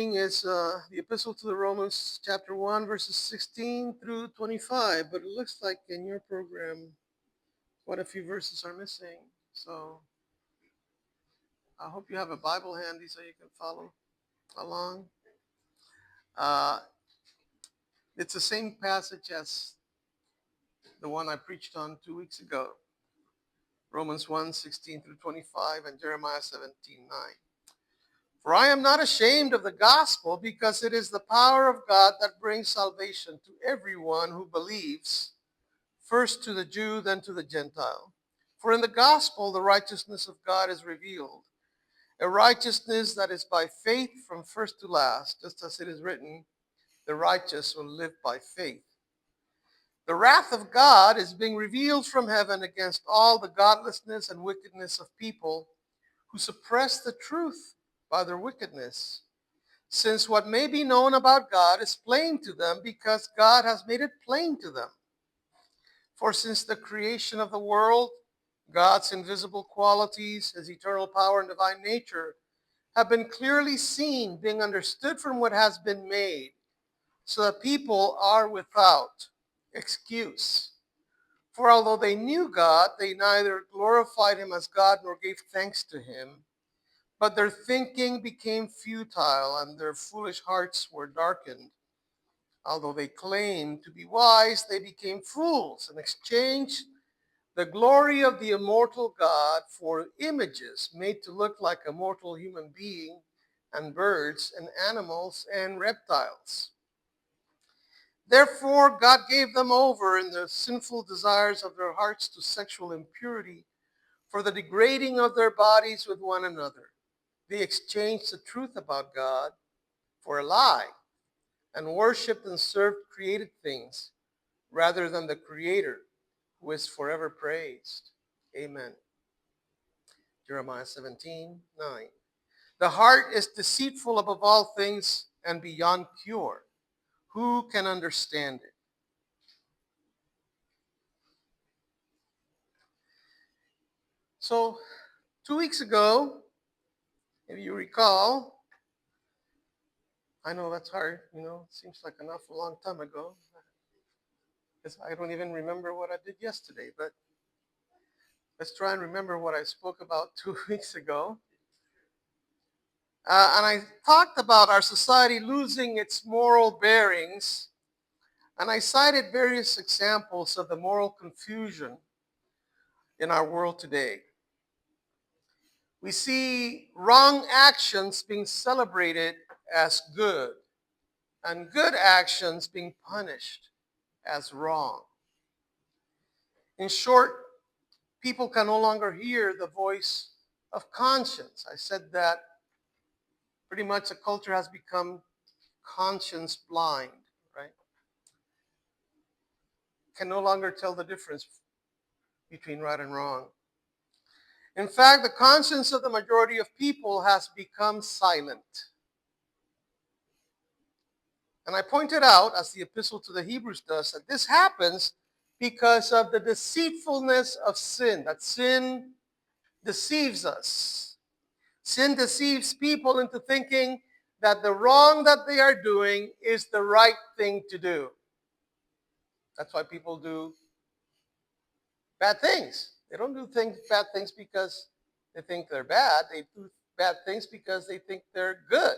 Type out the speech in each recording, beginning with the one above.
Is the Epistle to the Romans, chapter 1, verses 16 through 25. But it looks like in your program, quite a few verses are missing. So I hope you have a Bible handy so you can follow along. Uh, it's the same passage as the one I preached on 2 weeks ago, Romans 1, 16 through 25, and Jeremiah 17, 9. For I am not ashamed of the gospel, because it is the power of God that brings salvation to everyone who believes, first to the Jew, then to the Gentile. For in the gospel the righteousness of God is revealed, a righteousness that is by faith from first to last, just as it is written, the righteous will live by faith. The wrath of God is being revealed from heaven against all the godlessness and wickedness of people who suppress the truth by their wickedness. Since what may be known about God is plain to them, because God has made it plain to them. For since the creation of the world, God's invisible qualities, his eternal power and divine nature, have been clearly seen, being understood from what has been made, so that people are without excuse. For although they knew God, they neither glorified him as God nor gave thanks to him, but their thinking became futile and their foolish hearts were darkened. Although they claimed to be wise, they became fools and exchanged the glory of the immortal God for images made to look like a mortal human being, and birds and animals and reptiles. Therefore, God gave them over in the sinful desires of their hearts to sexual impurity, for the degrading of their bodies with one another. They exchanged the truth about God for a lie, and worshipped and served created things rather than the Creator, who is forever praised. Amen. Jeremiah 17:9. The heart is deceitful above all things and beyond cure. Who can understand it? So, 2 weeks ago, if you recall, I know that's hard, it seems like an awful long time ago. Because I don't even remember what I did yesterday, but let's try and remember what I spoke about 2 weeks ago. And I talked about our society losing its moral bearings, and I cited various examples of the moral confusion in our world today. We see wrong actions being celebrated as good, and good actions being punished as wrong. In short, people can no longer hear the voice of conscience. I said that pretty much the culture has become conscience blind, right? Can no longer tell the difference between right and wrong. In fact, the conscience of the majority of people has become silent. And I pointed out, as the epistle to the Hebrews does, that this happens because of the deceitfulness of sin, that sin deceives us. Sin deceives people into thinking that the wrong that they are doing is the right thing to do. That's why people do bad things. They don't do bad things because they think they're bad. They do bad things because they think they're good,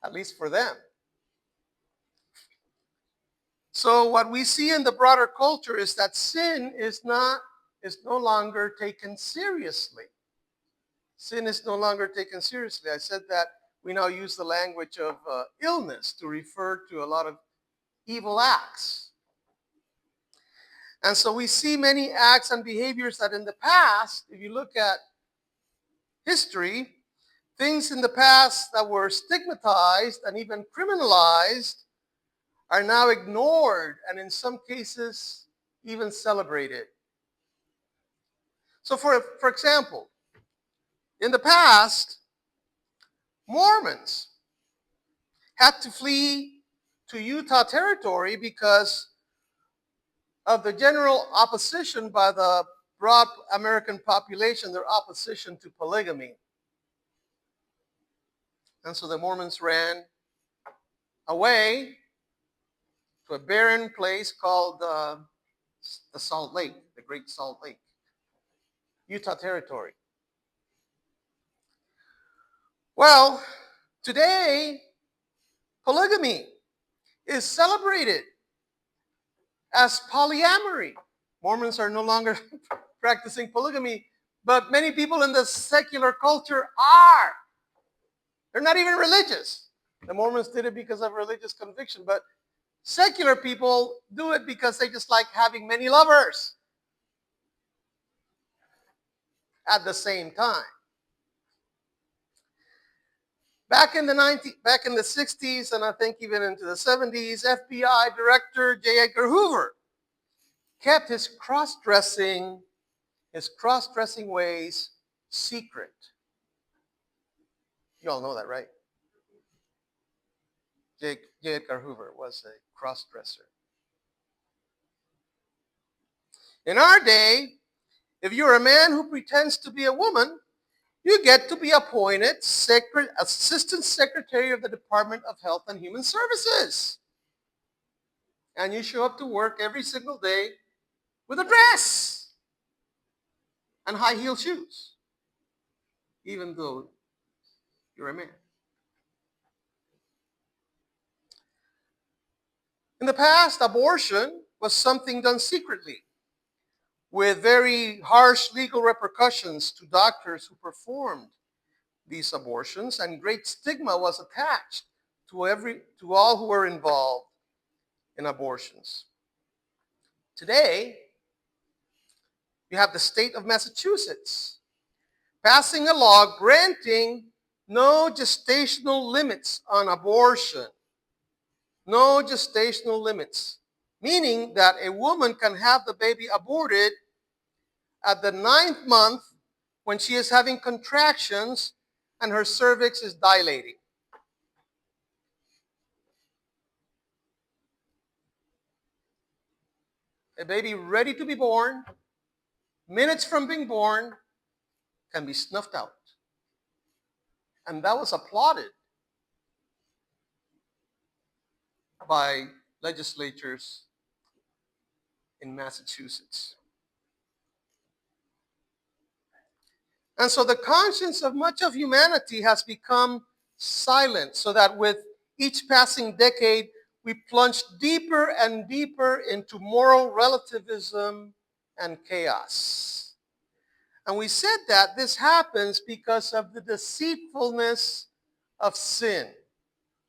at least for them. So what we see in the broader culture is that sin is no longer taken seriously. Sin is no longer taken seriously. I said that we now use the language of illness to refer to a lot of evil acts. And so we see many acts and behaviors that in the past, if you look at history, things in the past that were stigmatized and even criminalized are now ignored and in some cases even celebrated. So for example, in the past, Mormons had to flee to Utah Territory because of the general opposition by the broad American population, their opposition to polygamy. And so the Mormons ran away to a barren place called the Salt Lake, the Great Salt Lake, Utah Territory. Well, today, polygamy is celebrated as polyamory. Mormons are no longer practicing polygamy, but many people in the secular culture are. They're not even religious. The Mormons did it because of religious conviction, but secular people do it because they just like having many lovers at the same time. Back in the 60s, and I think even into the 70s, FBI Director J. Edgar Hoover kept his cross-dressing ways secret. You all know that, right? J. Edgar Hoover was a cross-dresser. In our day, if you're a man who pretends to be a woman, you get to be appointed Assistant Secretary of the Department of Health and Human Services. And you show up to work every single day with a dress and high-heel shoes, even though you're a man. In the past, abortion was something done secretly, with very harsh legal repercussions to doctors who performed these abortions, and great stigma was attached to all who were involved in abortions. Today, you have the state of Massachusetts passing a law granting no gestational limits on abortion. No gestational limits, meaning that a woman can have the baby aborted at the 9th month when she is having contractions and her cervix is dilating. A baby ready to be born, minutes from being born, can be snuffed out. And that was applauded by legislatures in Massachusetts. And so the conscience of much of humanity has become silent, so that with each passing decade, we plunge deeper and deeper into moral relativism and chaos. And we said that this happens because of the deceitfulness of sin.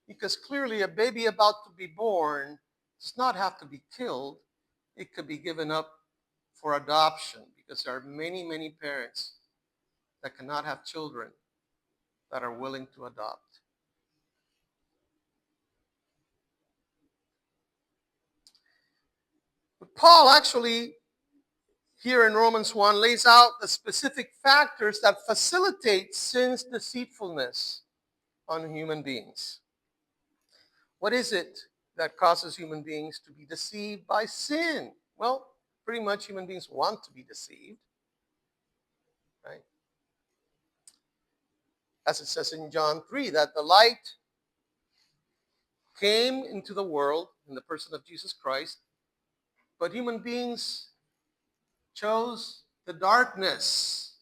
Because clearly a baby about to be born does not have to be killed. It could be given up for adoption, because there are many, many parents that cannot have children that are willing to adopt. But Paul actually, here in Romans 1, lays out the specific factors that facilitate sin's deceitfulness on human beings. What is it that causes human beings to be deceived by sin? Well, pretty much human beings want to be deceived, right? As it says in John 3, that the light came into the world in the person of Jesus Christ, but human beings chose the darkness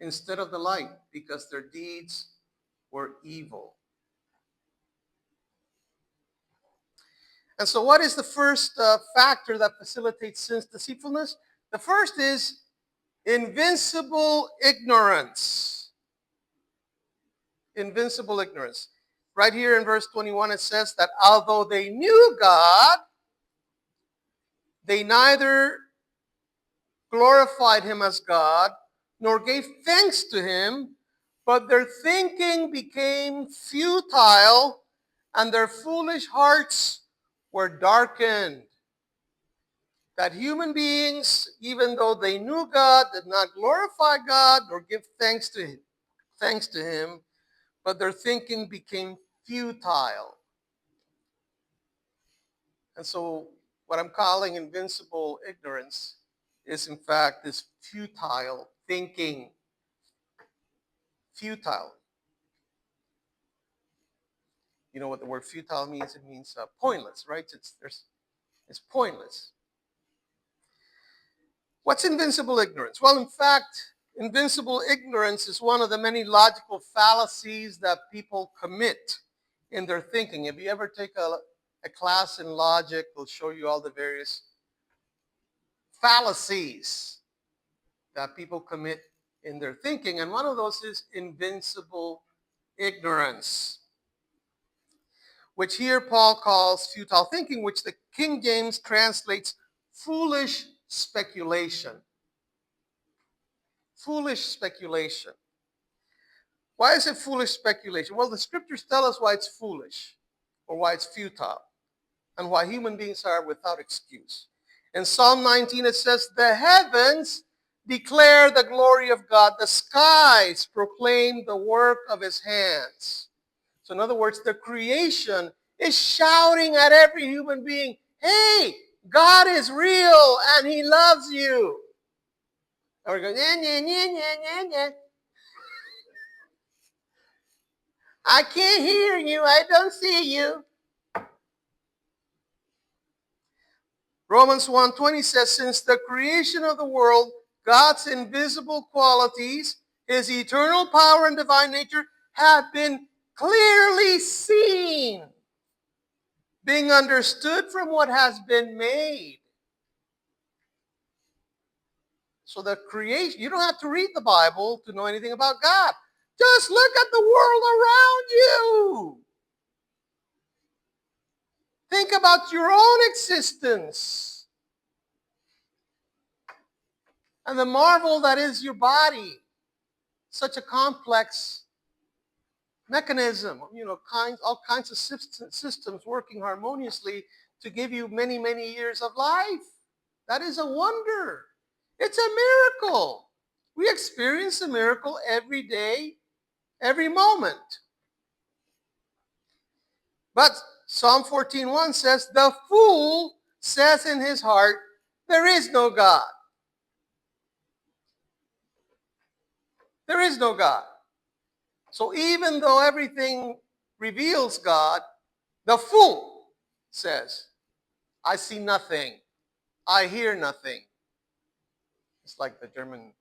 instead of the light because their deeds were evil. And so what is the first factor that facilitates sin's deceitfulness? The first is invincible ignorance. Invincible ignorance. Right here in verse 21, it says that although they knew God, they neither glorified him as God, nor gave thanks to him, but their thinking became futile, and their foolish hearts were darkened. That human beings, even though they knew God, did not glorify God nor give thanks to him, but their thinking became futile. And so what I'm calling invincible ignorance is in fact this futile thinking. Futile. You know what the word futile means? It means pointless, right? It's pointless. What's invincible ignorance? Well, in fact, invincible ignorance is one of the many logical fallacies that people commit in their thinking. If you ever take a class in logic, they'll show you all the various fallacies that people commit in their thinking, and one of those is invincible ignorance, which here Paul calls futile thinking, which the King James translates foolish speculation. Foolish speculation. Why is it foolish speculation? Well, the scriptures tell us why it's foolish or why it's futile and why human beings are without excuse. In Psalm 19, it says, the heavens declare the glory of God. The skies proclaim the work of his hands. So in other words, the creation is shouting at every human being, hey, God is real and he loves you. And we're going, yeah, yeah, yeah, yeah, yeah, yeah. I can't hear you. I don't see you. Romans 1:20 says, since the creation of the world, God's invisible qualities, his eternal power and divine nature have been clearly seen, being understood from what has been made. So the creation, you don't have to read the Bible to know anything about God. Just look at the world around you. Think about your own existence and the marvel that is your body. Such a complex mechanism, all kinds of systems working harmoniously to give you many, many years of life. That is a wonder. It's a miracle. We experience a miracle every day, every moment. But Psalm 14:1 says, the fool says in his heart, there is no God. There is no God. So even though everything reveals God, the fool says, I see nothing. I hear nothing. It's like the German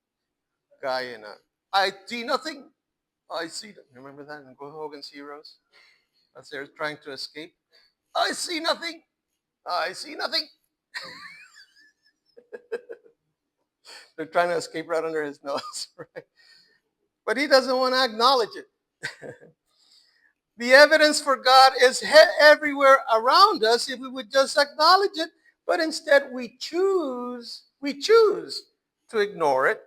guy I see nothing. I see. Remember that in Hogan's Heroes? As they're trying to escape. I see nothing. I see nothing. They're trying to escape right under his nose, right? But he doesn't want to acknowledge it. The evidence for God is everywhere around us if we would just acknowledge it, but instead we choose to ignore it,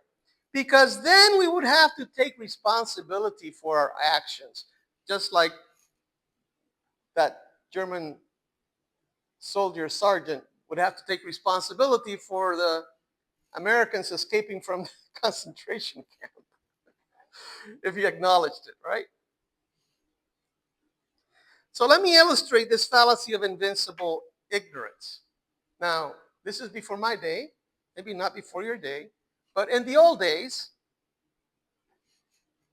because then we would have to take responsibility for our actions, just like that German soldier sergeant would have to take responsibility for the Americans escaping from the concentration camp if he acknowledged it, right? So let me illustrate this fallacy of invincible ignorance. Now, this is before my day, maybe not before your day, but in the old days,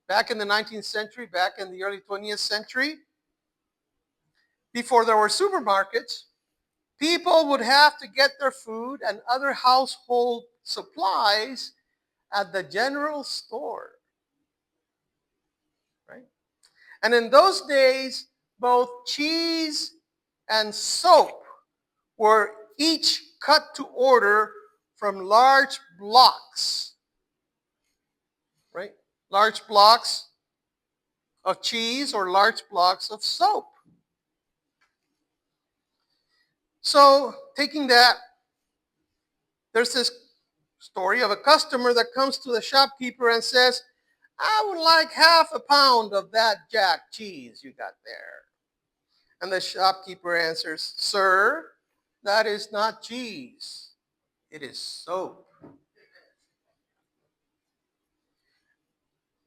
back in the 19th century, back in the early 20th century, before there were supermarkets, people would have to get their food and other household supplies at the general store, right? And in those days, both cheese and soap were each cut to order from large blocks, right? Large blocks of cheese or large blocks of soap. So, taking that, there's this story of a customer that comes to the shopkeeper and says, I would like half a pound of that Jack cheese you got there. And the shopkeeper answers, sir, that is not cheese. It is soap.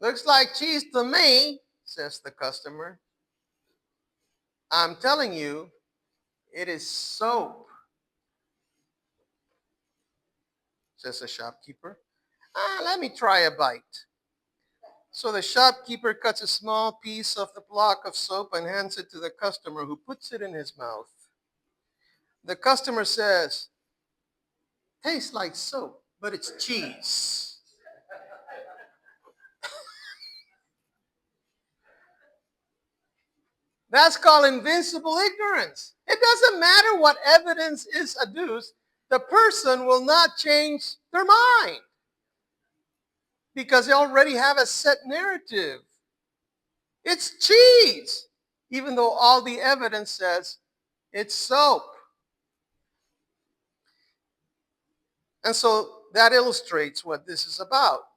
Looks like cheese to me, says the customer. I'm telling you, it is soap, says the shopkeeper. Let me try a bite. So the shopkeeper cuts a small piece of the block of soap and hands it to the customer, who puts it in his mouth. The customer says, "Tastes like soap, but it's cheese." That's called invincible ignorance. It doesn't matter what evidence is adduced, the person will not change their mind because they already have a set narrative. It's cheese, even though all the evidence says it's soap. And so that illustrates what this is about.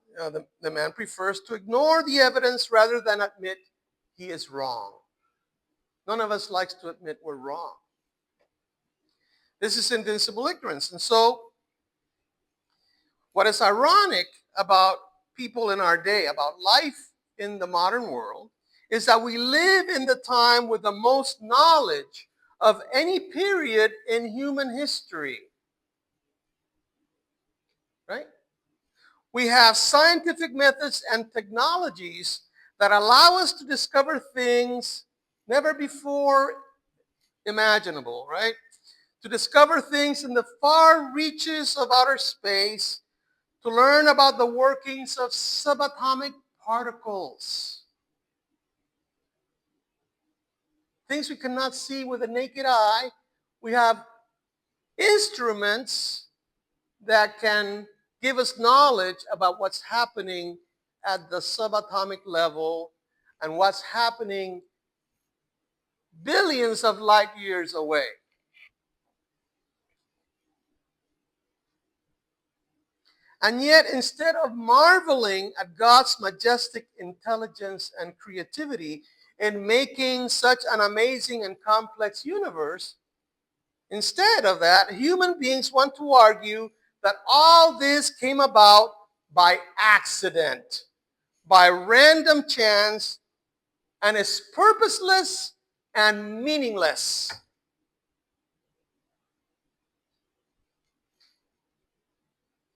The man prefers to ignore the evidence rather than admit he is wrong. None of us likes to admit we're wrong. This is invincible ignorance. And so what is ironic about people in our day, about life in the modern world, is that we live in the time with the most knowledge of any period in human history. Right? We have scientific methods and technologies that allow us to discover things never before imaginable, right? To discover things in the far reaches of outer space, to learn about the workings of subatomic particles. Things we cannot see with the naked eye. We have instruments that can give us knowledge about what's happening at the subatomic level and what's happening billions of light years away. And yet, instead of marveling at God's majestic intelligence and creativity in making such an amazing and complex universe, instead of that, human beings want to argue that all this came about by accident, by random chance, and is purposeless and meaningless.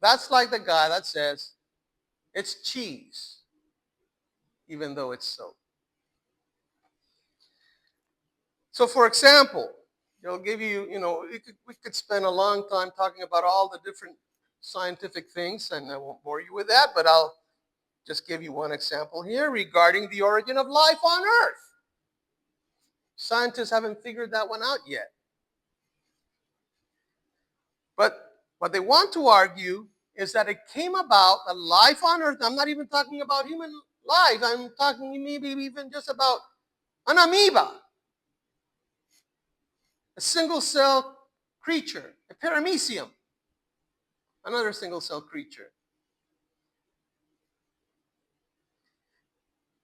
That's like the guy that says it's cheese, even though it's soap. So, for example, they'll give you, we could spend a long time talking about all the different scientific things, and I won't bore you with that, but I'll just give you one example here regarding the origin of life on Earth. Scientists haven't figured that one out yet. But what they want to argue is that it came about, the life on Earth, I'm not even talking about human life, I'm talking maybe even just about an amoeba, a single cell creature, a paramecium, another single cell creature.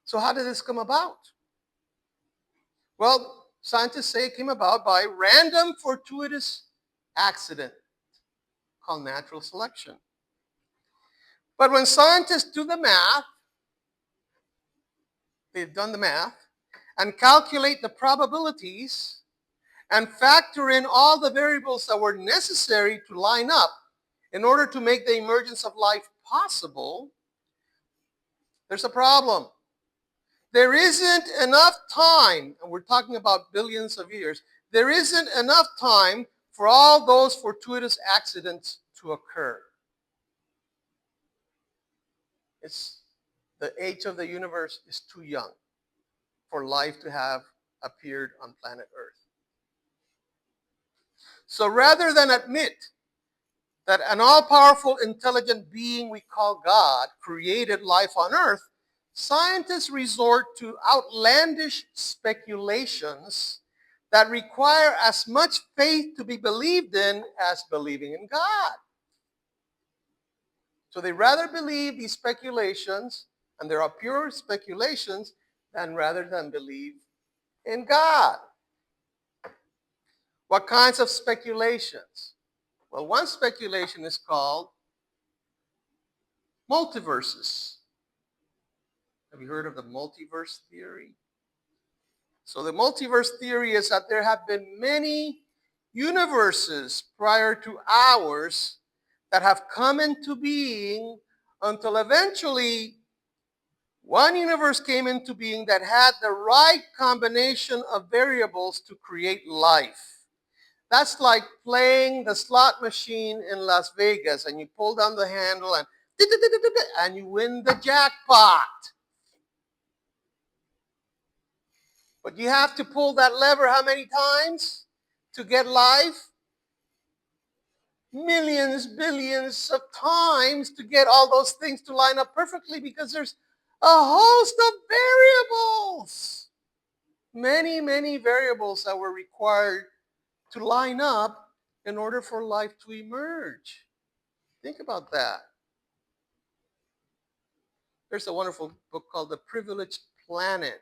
So how did this come about? Well, scientists say it came about by random fortuitous accident called natural selection. But when scientists do the math, they've done the math, and calculate the probabilities and factor in all the variables that were necessary to line up in order to make the emergence of life possible, there's a problem. There isn't enough time, and we're talking about billions of years, there isn't enough time for all those fortuitous accidents to occur. The age of the universe is too young for life to have appeared on planet Earth. So rather than admit that an all-powerful, intelligent being we call God created life on Earth, scientists resort to outlandish speculations that require as much faith to be believed in as believing in God. So they rather believe these speculations, and they are pure speculations, rather than believe in God. What kinds of speculations? Well, one speculation is called multiverses. Have you heard of the multiverse theory? So the multiverse theory is that there have been many universes prior to ours that have come into being until eventually One universe came into being that had the right combination of variables to create life. That's like playing the slot machine in Las Vegas and you pull down the handle and you win the jackpot. But you have to pull that lever how many times to get life? Millions, billions of times to get all those things to line up perfectly because there's a host of variables. Many, many variables that were required to line up in order for life to emerge. Think about that. There's a wonderful book called The Privileged Planet.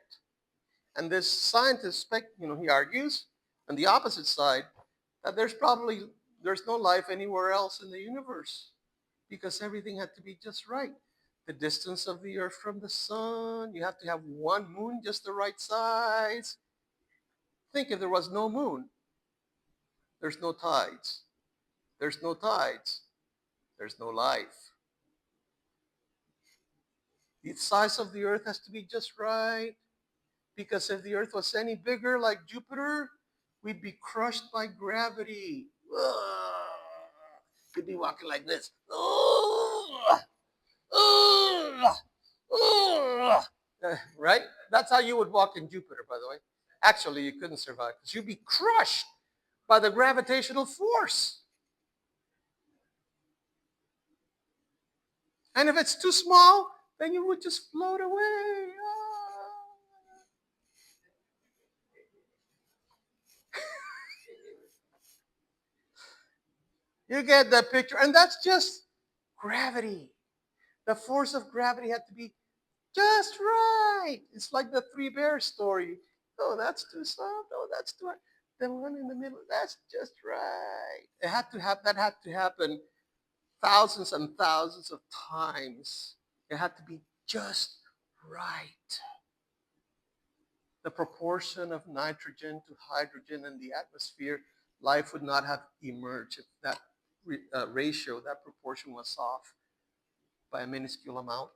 And this scientist, he argues on the opposite side that there's no life anywhere else in the universe because everything had to be just right. The distance of the Earth from the sun, you have to have one moon just the right size. Think if there was no moon, there's no tides. There's no tides, there's no life. The size of the Earth has to be just right because if the Earth was any bigger like Jupiter, we'd be crushed by gravity. Could be walking like this. Right? That's how you would walk in Jupiter, by the way. Actually, you couldn't survive because you'd be crushed by the gravitational force. And if it's too small, then you would just float away. You get the picture. And that's just gravity. The force of gravity had to be just right. It's like the Three Bears story. Oh, that's too soft. Oh, that's too hard. The one in the middle, that's just right. That had to happen thousands and thousands of times. It had to be just right. The proportion of nitrogen to hydrogen in the atmosphere, life would not have emerged if that ratio, that proportion was off by a minuscule amount.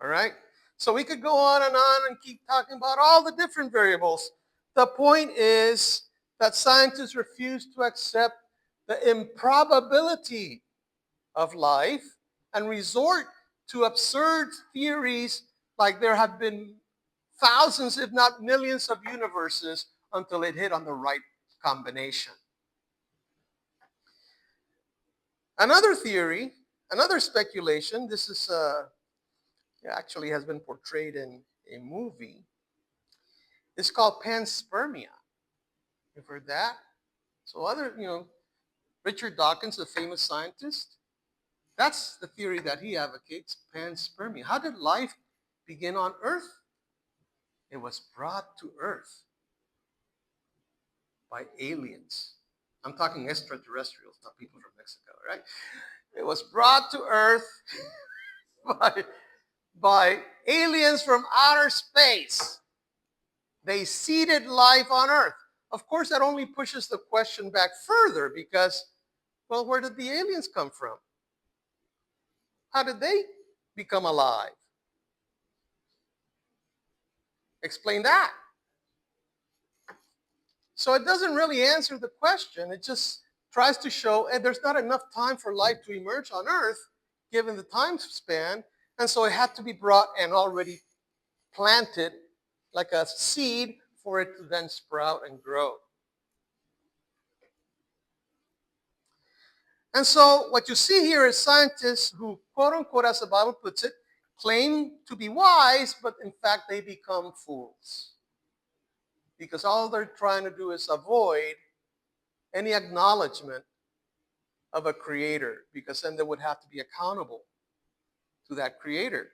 All right? So we could go on and keep talking about all the different variables. The point is that scientists refuse to accept the improbability of life and resort to absurd theories like there have been thousands, if not millions, of universes until it hit on the right combination. Another theory, another speculation, this is actually has been portrayed in a movie. It's called panspermia. You've heard that? So Richard Dawkins, a famous scientist, that's the theory that he advocates, panspermia. How did life begin on Earth? It was brought to Earth by aliens. I'm talking extraterrestrials, not people from Mexico, right? It was brought to Earth by aliens from outer space. They seeded life on Earth. Of course, that only pushes the question back further because, well, where did the aliens come from? How did they become alive? Explain that. So it doesn't really answer the question. It just tries to show there's not enough time for life to emerge on Earth, given the time span, and so it had to be brought and already planted like a seed for it to then sprout and grow. And so what you see here is scientists who, quote unquote, as the Bible puts it, claim to be wise, but in fact they become fools. Because all they're trying to do is avoid any acknowledgement of a creator, because then they would have to be accountable to that creator.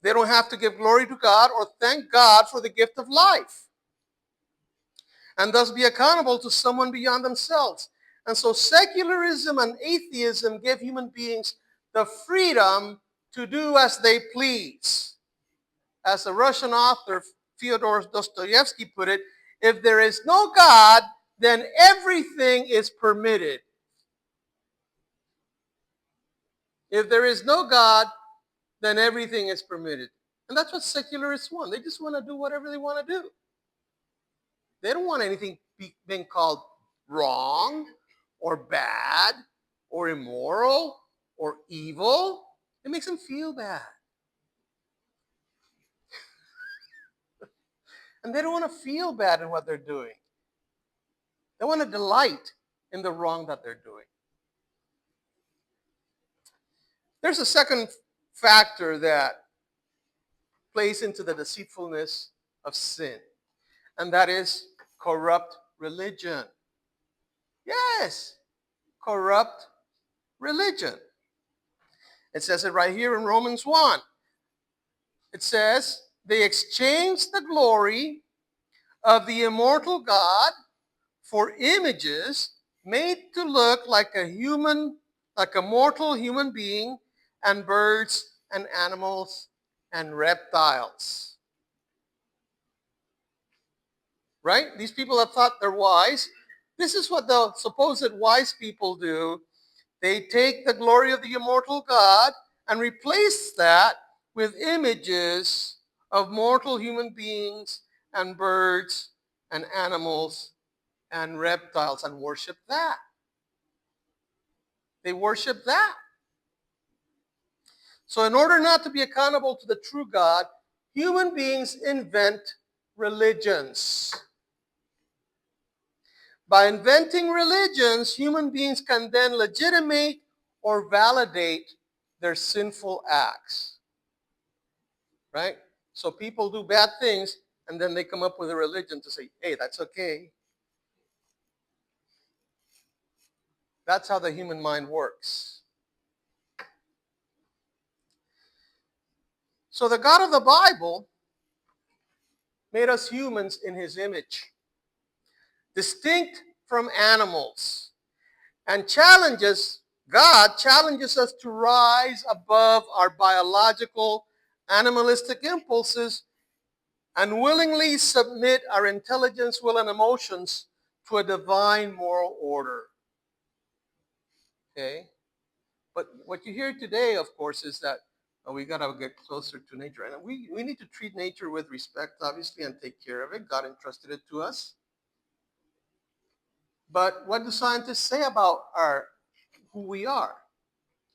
They don't have to give glory to God or thank God for the gift of life, and thus be accountable to someone beyond themselves. And so secularism and atheism give human beings the freedom to do as they please. As the Russian author Fyodor Dostoevsky put it, if there is no God, then everything is permitted. If there is no God, then everything is permitted. And that's what secularists want. They just want to do whatever they want to do. They don't want anything being called wrong or bad or immoral or evil. It makes them feel bad. And they don't want to feel bad in what they're doing. They want to delight in the wrong that they're doing. There's a second factor that plays into the deceitfulness of sin, and that is corrupt religion. Yes, corrupt religion. It says it right here in Romans 1. It says, they exchanged the glory of the immortal God for images made to look like a mortal human being, and birds and animals and reptiles. Right? These people have thought they're wise. This is what the supposed wise people do. They take the glory of the immortal God and replace that with images of mortal human beings and birds and animals and reptiles and worship that. They worship that. So in order not to be accountable to the true God, human beings invent religions. By inventing religions, human beings can then legitimate or validate their sinful acts. Right? So people do bad things, and then they come up with a religion to say, hey, that's okay. That's how the human mind works. So the God of the Bible made us humans in his image, distinct from animals, and God challenges us to rise above our biological, animalistic impulses and willingly submit our intelligence, will, and emotions to a divine moral order. Okay? But what you hear today, of course, is that we got to get closer to nature. And we need to treat nature with respect, obviously, and take care of it. God entrusted it to us. But what do scientists say about who we are?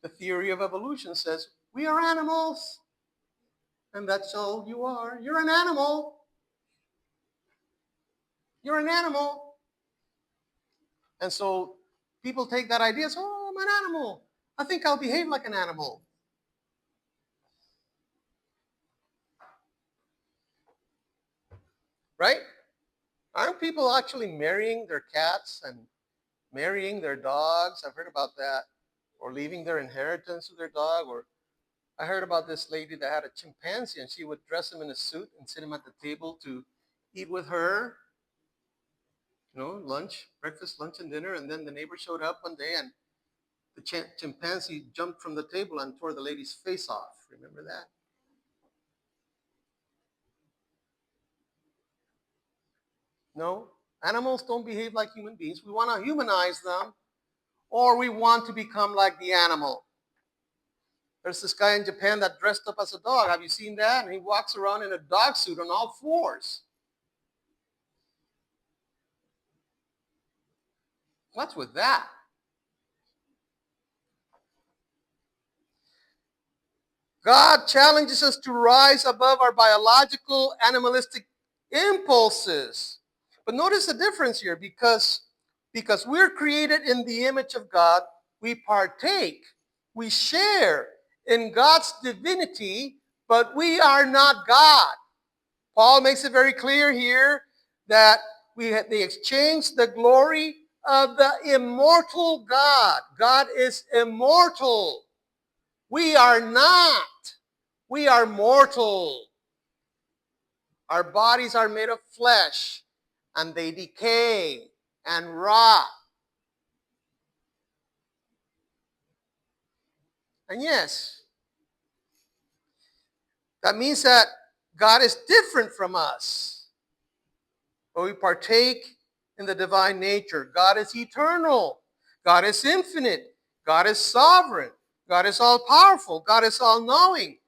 The theory of evolution says we are animals. And that's all you are. You're an animal. You're an animal. And so people take that idea as, oh, I'm an animal. I think I'll behave like an animal. Right? Aren't people actually marrying their cats and marrying their dogs? I've heard about that. Or leaving their inheritance to their dog. Or I heard about this lady that had a chimpanzee, and she would dress him in a suit and sit him at the table to eat with her. Lunch, breakfast, lunch, and dinner. And then the neighbor showed up one day, and the chimpanzee jumped from the table and tore the lady's face off. Remember that? No, animals don't behave like human beings. We want to humanize them, or we want to become like the animal. There's this guy in Japan that dressed up as a dog. Have you seen that? And he walks around in a dog suit on all fours. What's with that? God challenges us to rise above our biological, animalistic impulses. But notice the difference here, because we're created in the image of God, we partake, we share in God's divinity, but we are not God. Paul makes it very clear here that they exchange the glory of the immortal God. God is immortal. We are not. We are mortal. Our bodies are made of flesh, and they decay and rot. And yes, that means that God is different from us. But we partake in the divine nature. God is eternal. God is infinite. God is sovereign. God is all powerful. God is all knowing.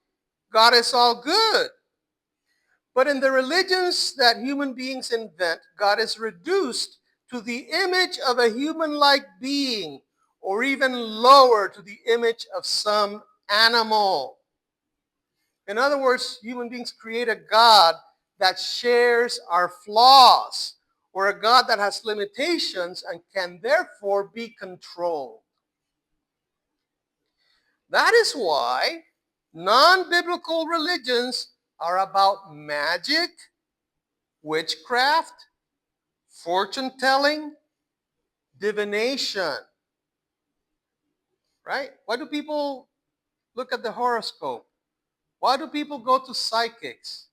God is all good. But in the religions that human beings invent, God is reduced to the image of a human-like being, or even lower, to the image of some animal. In other words, human beings create a God that shares our flaws, or a God that has limitations and can therefore be controlled. That is why non-biblical religions are about magic, witchcraft, fortune-telling, divination. Right? Why do people look at the horoscope? Why do people go to psychics?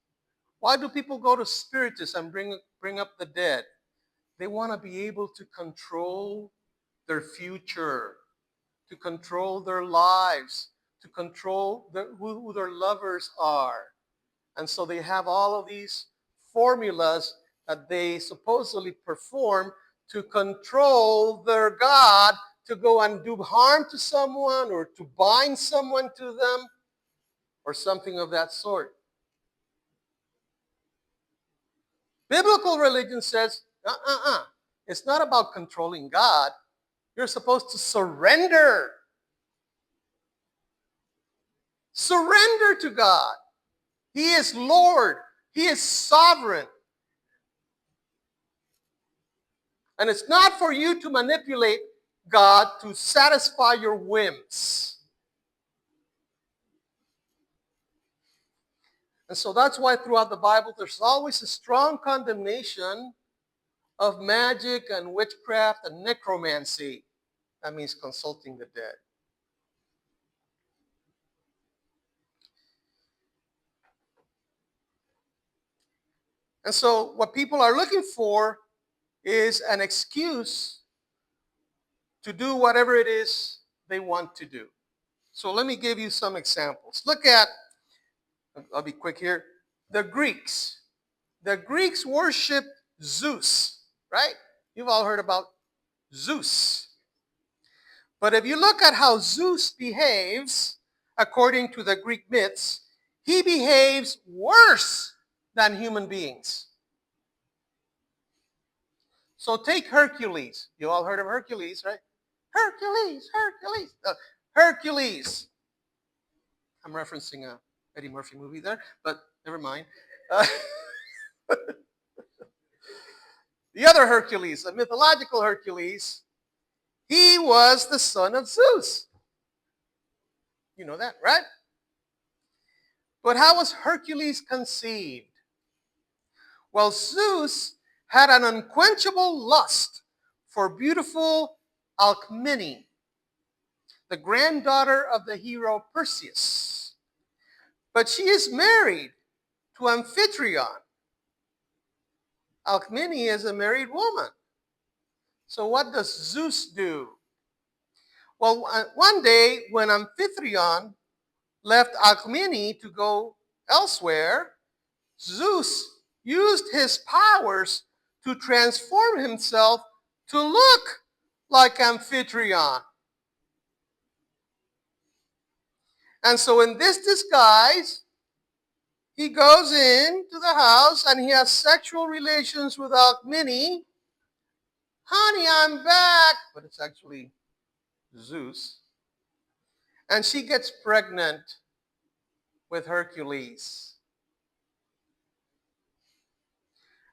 Why do people go to spiritists and bring up the dead? They want to be able to control their future, to control their lives, to control who their lovers are. And so they have all of these formulas that they supposedly perform to control their God, to go and do harm to someone or to bind someone to them or something of that sort. Biblical religion says, it's not about controlling God. You're supposed to surrender. Surrender to God. He is Lord. He is sovereign. And it's not for you to manipulate God to satisfy your whims. And so that's why throughout the Bible there's always a strong condemnation of magic and witchcraft and necromancy. That means consulting the dead. And so what people are looking for is an excuse to do whatever it is they want to do. So let me give you some examples. Look at, I'll be quick here, the Greeks. The Greeks worshiped Zeus, right? You've all heard about Zeus. But if you look at how Zeus behaves, according to the Greek myths, he behaves worse than human beings. So take Hercules. You all heard of Hercules, right? Hercules, Hercules. Hercules. I'm referencing a Eddie Murphy movie there, but never mind. The other Hercules, the mythological Hercules, he was the son of Zeus. You know that, right? But how was Hercules conceived? Well, Zeus had an unquenchable lust for beautiful Alcmene, the granddaughter of the hero Perseus. But she is married to Amphitryon. Alcmene is a married woman. So what does Zeus do? Well, one day when Amphitryon left Alcmene to go elsewhere, Zeus used his powers to transform himself to look like Amphitryon. And so in this disguise, he goes into the house and he has sexual relations with Alcmene. Honey, I'm back. But it's actually Zeus. And she gets pregnant with Hercules.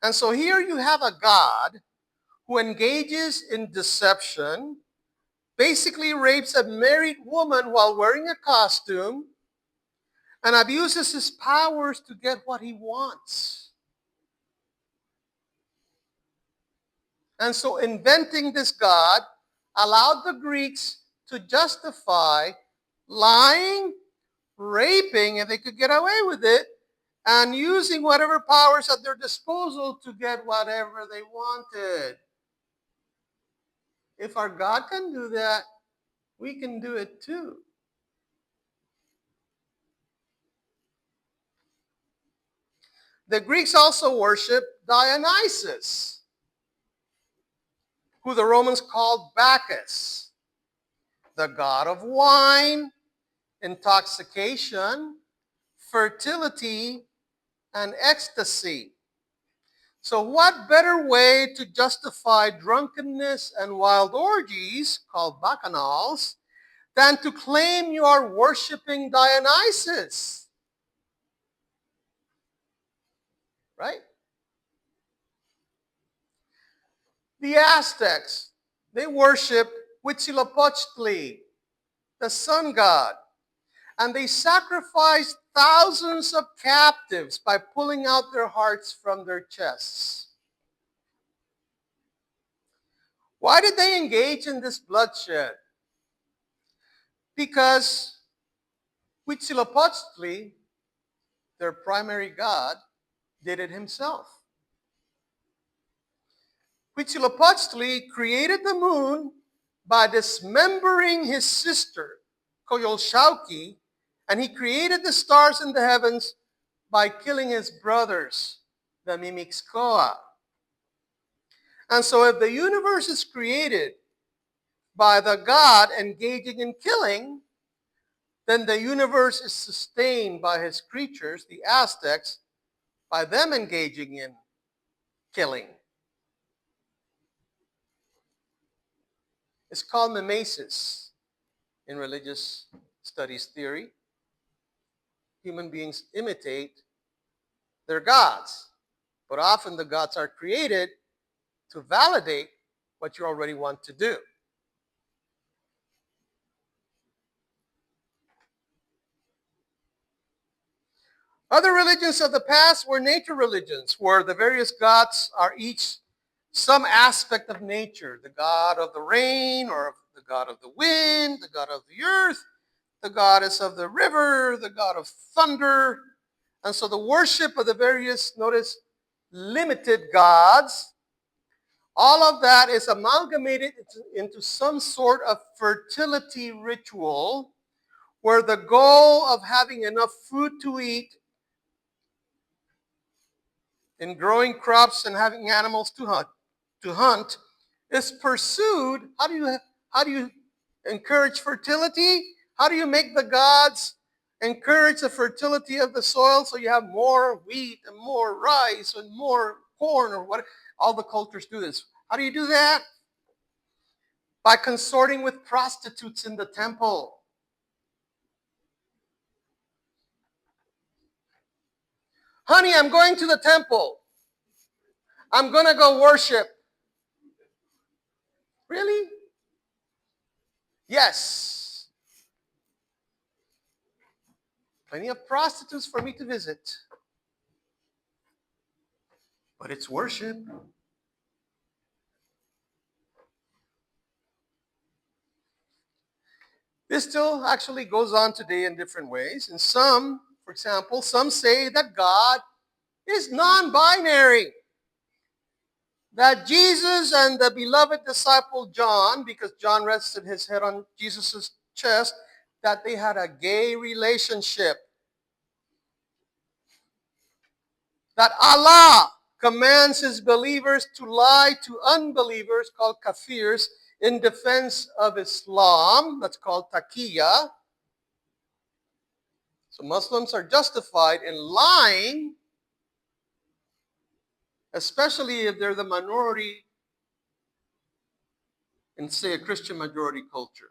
And so here you have a God who engages in deception, basically rapes a married woman while wearing a costume, and abuses his powers to get what he wants. And so inventing this God allowed the Greeks to justify lying, raping, if they could get away with it, and using whatever powers at their disposal to get whatever they wanted. If our God can do that, we can do it too. The Greeks also worshiped Dionysus, who the Romans called Bacchus, the god of wine intoxication, fertility, and ecstasy. So, what better way to justify drunkenness and wild orgies, called bacchanals, than to claim you are worshiping Dionysus? Right? The Aztecs, they worshiped Huitzilopochtli, the sun god, and they sacrificed thousands of captives by pulling out their hearts from their chests. Why did they engage in this bloodshed? Because Huitzilopochtli, their primary god, did it himself. Huitzilopochtli created the moon by dismembering his sister, Coyolxauhqui, and he created the stars in the heavens by killing his brothers, the Mimixcoa. And so if the universe is created by the God engaging in killing, then the universe is sustained by his creatures, the Aztecs, by them engaging in killing. It's called mimesis in religious studies theory. Human beings imitate their gods, but often the gods are created to validate what you already want to do. Other religions of the past were nature religions, where the various gods are each some aspect of nature. The god of the rain, or the god of the wind, the god of the earth, the goddess of the river, the god of thunder. And so the worship of the various, notice, limited gods, all of that is amalgamated into some sort of fertility ritual where the goal of having enough food to eat, in growing crops and having animals to hunt is pursued. How do you encourage fertility? How do you make the gods encourage the fertility of the soil so you have more wheat and more rice and more corn, or what? All the cultures do this. How do you do that? By consorting with prostitutes in the temple. Honey, I'm going to the temple. I'm going to go worship. Really? Yes. Plenty of prostitutes for me to visit. But it's worship. This still actually goes on today in different ways. And some, for example, some say that God is non-binary. That Jesus and the beloved disciple John, because John rested his head on Jesus' chest, that they had a gay relationship. That Allah commands his believers to lie to unbelievers, called kafirs, in defense of Islam. That's called taqiyya. So Muslims are justified in lying, especially if they're the minority in, say, a Christian majority culture.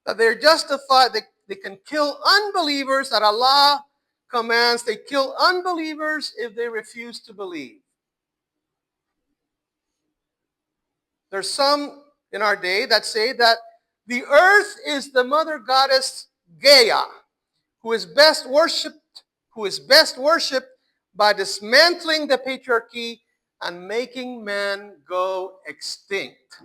That they're justified, they can kill unbelievers, that Allah commands they kill unbelievers if they refuse to believe. There's some in our day that say that the earth is the mother goddess Gaia, who is best worshipped by dismantling the patriarchy and making man go extinct.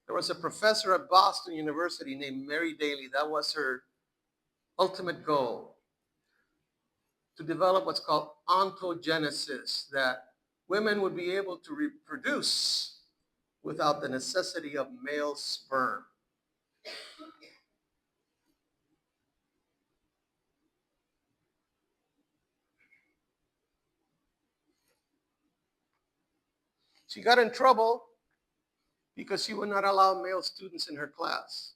There was a professor at Boston University named Mary Daly. That was her ultimate goal, to develop what's called ontogenesis, that women would be able to reproduce without the necessity of male sperm. She got in trouble because she would not allow male students in her class.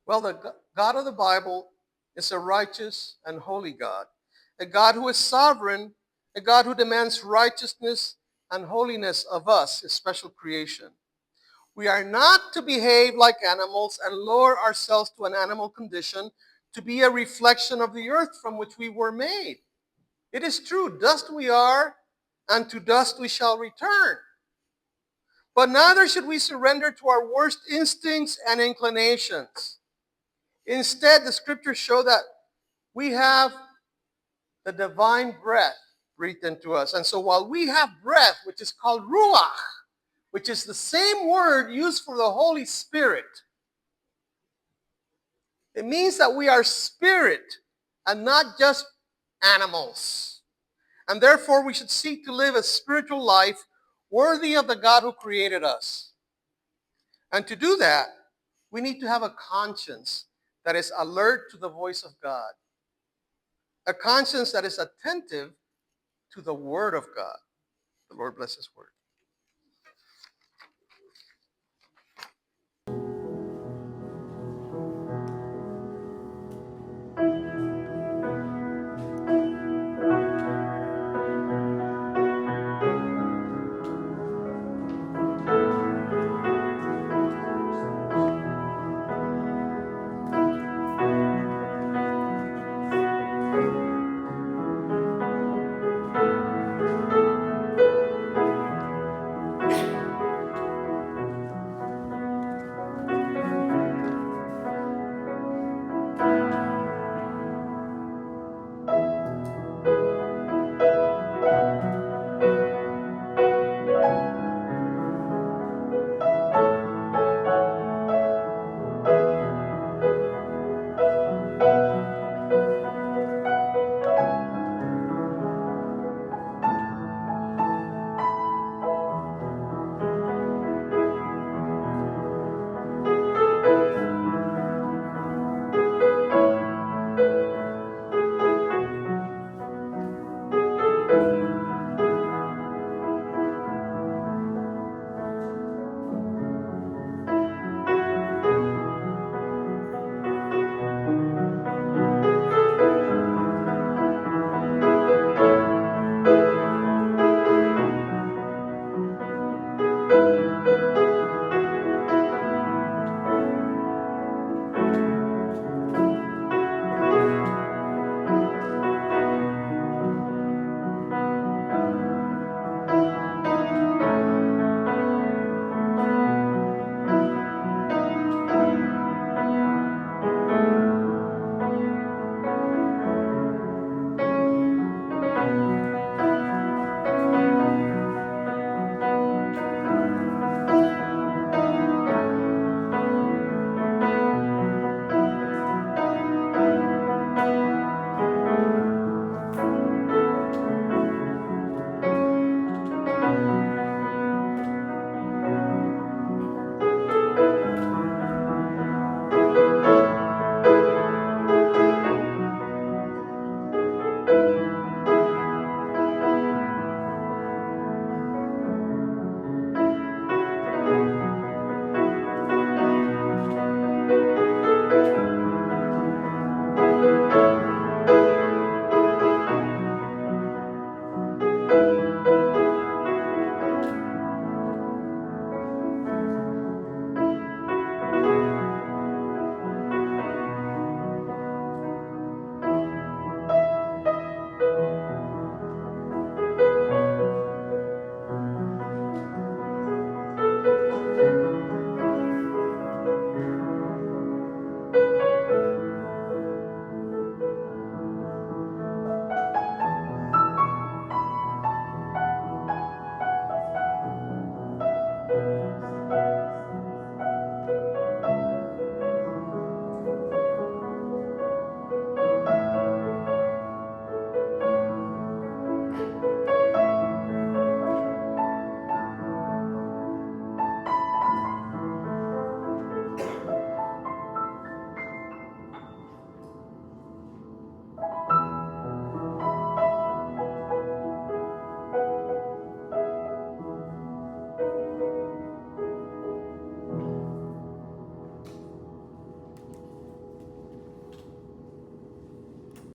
Well, the God of the Bible is a righteous and holy God, a God who is sovereign, a God who demands righteousness and holiness of us, his special creation. We are not to behave like animals and lower ourselves to an animal condition to be a reflection of the earth from which we were made. It is true, dust we are, and to dust we shall return. But neither should we surrender to our worst instincts and inclinations. Instead, the scriptures show that we have the divine breath breathed into us. And so while we have breath, which is called ruach, which is the same word used for the Holy Spirit, it means that we are spirit and not just animals. And therefore, we should seek to live a spiritual life worthy of the God who created us. And to do that, we need to have a conscience that is alert to the voice of God, a conscience that is attentive to the Word of God. The Lord bless His Word.